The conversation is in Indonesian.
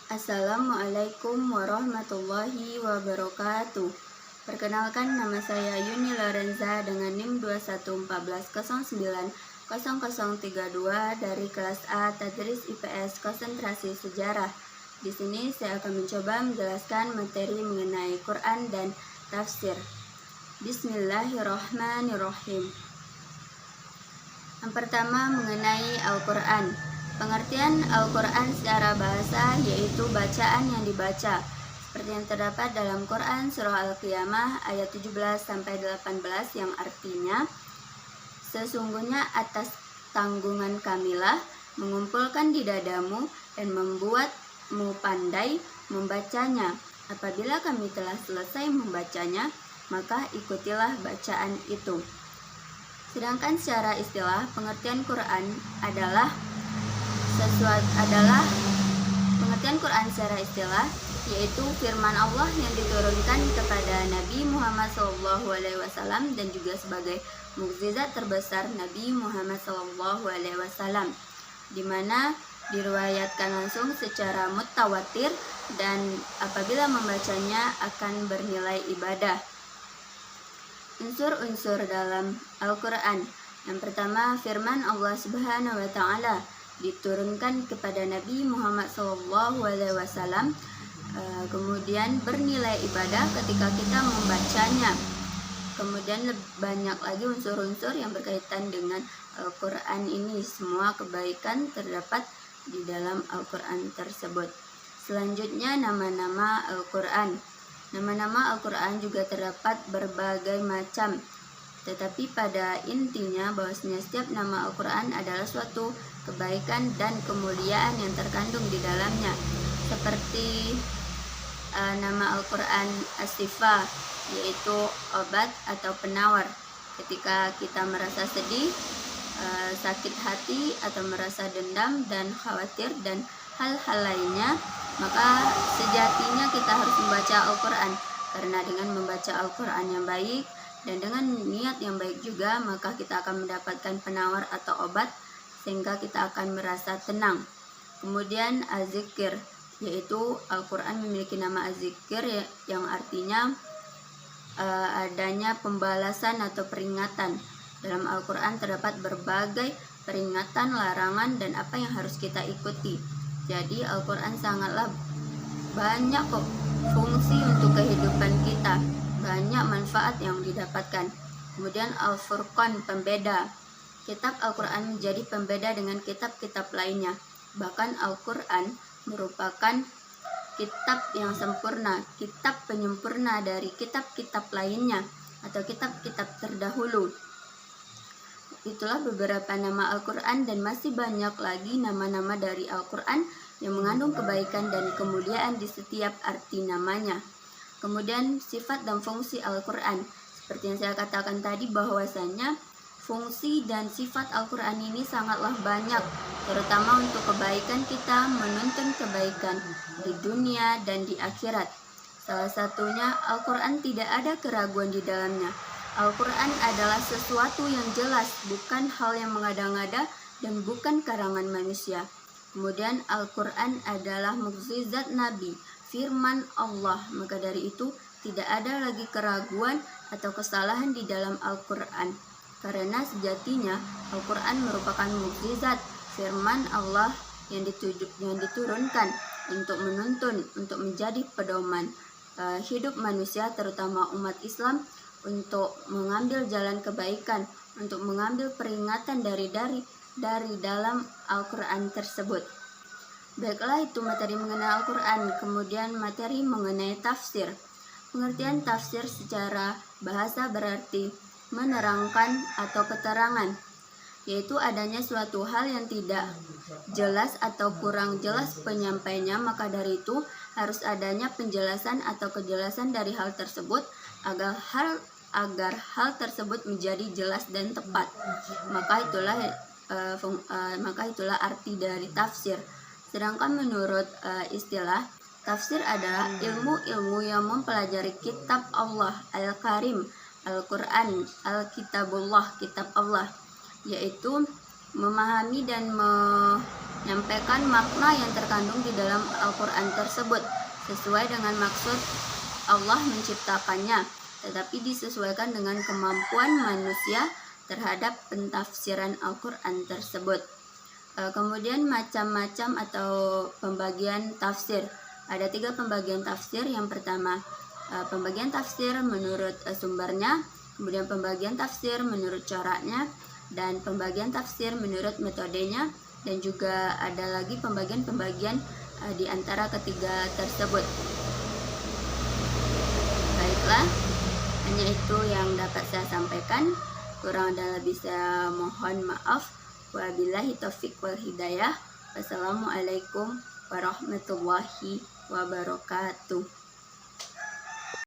Assalamualaikum warahmatullahi wabarakatuh. Perkenalkan, nama saya Yuni Lorenza dengan NIM 2114090032 dari kelas A Tadris IPS Konsentrasi Sejarah. Di sini saya akan mencoba menjelaskan materi mengenai Quran dan tafsir. Bismillahirrahmanirrahim. Yang pertama, mengenai Al-Quran. Pengertian Al-Quran secara bahasa yaitu bacaan yang dibaca, seperti yang terdapat dalam Quran Surah Al-Qiyamah ayat 17-18 yang artinya, sesungguhnya atas tanggungan kamilah mengumpulkan di dadamu dan membuatmu pandai membacanya. Apabila kami telah selesai membacanya, maka ikutilah bacaan itu. Sedangkan secara istilah, pengertian Quran secara istilah yaitu firman Allah yang diturunkan kepada Nabi Muhammad SAW dan juga sebagai mukjizat terbesar Nabi Muhammad SAW, di mana diriwayatkan langsung secara mutawatir dan apabila membacanya akan bernilai ibadah. Unsur-unsur dalam Al-Quran. Yang pertama, firman Allah Subhanahu wa Ta'ala diturunkan kepada Nabi Muhammad SAW, kemudian bernilai ibadah ketika kita membacanya. Kemudian banyak lagi unsur-unsur yang berkaitan dengan Al-Quran ini. Semua kebaikan terdapat di dalam Al-Quran tersebut. Selanjutnya, nama-nama Al-Quran. Nama-nama Al-Quran juga terdapat berbagai macam, tetapi pada intinya bahwasanya setiap nama Al-Quran adalah suatu kebaikan dan kemuliaan yang terkandung di dalamnya. Seperti nama Al-Quran As-Sifa, yaitu obat atau penawar. Ketika kita merasa sedih, sakit hati, atau merasa dendam dan khawatir dan hal-hal lainnya, maka sejatinya kita harus membaca Al-Quran. Karena dengan membaca Al-Quran yang baik dan dengan niat yang baik juga, maka kita akan mendapatkan penawar atau obat sehingga kita akan merasa tenang. Kemudian Az-Zikir, yaitu Al-Quran memiliki nama Az-Zikir yang artinya adanya pembalasan atau peringatan. Dalam Al-Quran terdapat berbagai peringatan, larangan, dan apa yang harus kita ikuti. Jadi Al-Quran sangatlah banyak kok fungsi untuk kehidupan kita, banyak manfaat yang didapatkan. Kemudian Al-Furqan, pembeda. Kitab Al-Quran menjadi pembeda dengan kitab-kitab lainnya. Bahkan Al-Quran merupakan kitab yang sempurna, kitab penyempurna dari kitab-kitab lainnya atau kitab-kitab terdahulu. Itulah beberapa nama Al-Quran, dan masih banyak lagi nama-nama dari Al-Quran yang mengandung kebaikan dan kemuliaan di setiap arti namanya. Kemudian sifat dan fungsi Al-Quran. Seperti yang saya katakan tadi, bahwasanya fungsi dan sifat Al-Quran ini sangatlah banyak, terutama untuk kebaikan kita, menuntun kebaikan di dunia dan di akhirat. Salah satunya, Al-Quran tidak ada keraguan di dalamnya. Al-Quran adalah sesuatu yang jelas, bukan hal yang mengada-ngada dan bukan karangan manusia. Kemudian Al-Quran adalah mukjizat Nabi, firman Allah. Maka dari itu tidak ada lagi keraguan atau kesalahan di dalam Al-Quran, karena sejatinya Al-Quran merupakan mukjizat firman Allah yang diturunkan untuk menuntun, untuk menjadi pedoman hidup manusia, terutama umat Islam, untuk mengambil jalan kebaikan, untuk mengambil peringatan dari dalam Al-Quran tersebut. Baiklah, itu materi mengenai Al-Quran. Kemudian materi mengenai tafsir. Pengertian tafsir secara bahasa berarti menerangkan atau keterangan, yaitu adanya suatu hal yang tidak jelas atau kurang jelas penyampainya, maka dari itu harus adanya penjelasan atau kejelasan dari hal tersebut agar hal tersebut menjadi jelas dan tepat. Maka itulah arti dari tafsir. Sedangkan menurut istilah, tafsir adalah ilmu-ilmu yang mempelajari kitab Allah Al-Karim, Al-Quran, Al-Kitabullah, kitab Allah, yaitu memahami dan menyampaikan makna yang terkandung di dalam Al-Quran tersebut sesuai dengan maksud Allah menciptakannya, tetapi disesuaikan dengan kemampuan manusia terhadap pentafsiran Al-Quran tersebut. Kemudian macam-macam atau pembagian tafsir. Ada 3 pembagian tafsir. Yang pertama, pembagian tafsir menurut sumbernya, kemudian pembagian tafsir menurut coraknya, dan pembagian tafsir menurut metodenya, dan juga ada lagi pembagian-pembagian di antara ketiga tersebut. Baiklah, hanya itu yang dapat saya sampaikan. Kurang dan lebih saya mohon maaf. Wabillahi taufiq wal hidayah. Wassalamualaikum warahmatullahi wabarakatuh.